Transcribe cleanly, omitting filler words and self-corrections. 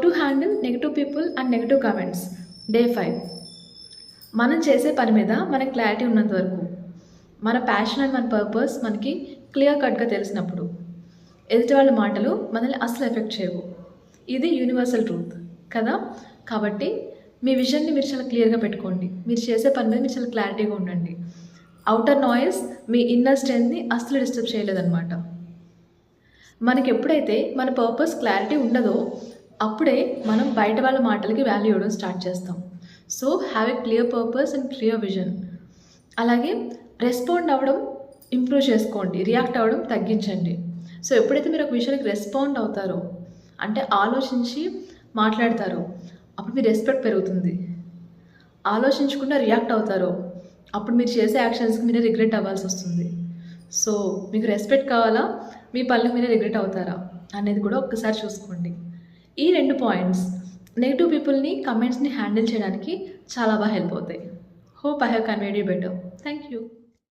To handle negative people and negative comments. Day 5. మనం చేసే పని మీద మనకి క్లారిటీ ఉన్నంత వరకు, మన ప్యాషన్ అండ్ మన పర్పస్ మనకి క్లియర్ కట్గా తెలిసినప్పుడు ఎదుటి వాళ్ళ మాటలు మనల్ని అస్సలు ఎఫెక్ట్ చేయవు. ఇది యూనివర్సల్ ట్రూత్ కదా. కాబట్టి మీ విజన్ని మీరు చాలా క్లియర్గా పెట్టుకోండి. మీరు చేసే పని మీద మీరు చాలా క్లారిటీగా ఉండండి. అవుటర్ నాయిస్ మీ ఇన్నర్ స్ట్రెంత్ని అస్సలు డిస్టర్బ్ చేయలేదన్నమాట. మనకి ఎప్పుడైతే మన పర్పస్ క్లారిటీ ఉండదో అప్పుడే మనం బయట వాళ్ళ మాటలకి వాల్యూ ఇవ్వడం స్టార్ట్ చేస్తాం. So have a clear purpose and clear vision. అలాగే రెస్పాండ్ అవ్వడం ఇంప్రూవ్ చేసుకోండి, రియాక్ట్ అవ్వడం తగ్గించండి. సో ఎప్పుడైతే మీరు ఒక విషయానికి రెస్పాండ్ అవుతారో, అంటే ఆలోచించి మాట్లాడతారో, అప్పుడు మీ రెస్పెక్ట్ పెరుగుతుంది. ఆలోచించకుండా రియాక్ట్ అవుతారో అప్పుడు మీరు చేసే యాక్షన్స్కి మీరే రిగ్రెట్ అవ్వాల్సి వస్తుంది. సో మీకు రెస్పెక్ట్ కావాలా, మీ పనులకు మీరే రిగ్రెట్ అవుతారా అనేది కూడా ఒక్కసారి చూసుకోండి. ఈ 2 పాయింట్స్ నెగిటివ్ పీపుల్ని, కమెంట్స్ని హ్యాండిల్ చేయడానికి చాలా బాగా హెల్ప్ అవుతాయి. Hope I have conveyed you better. Thank you.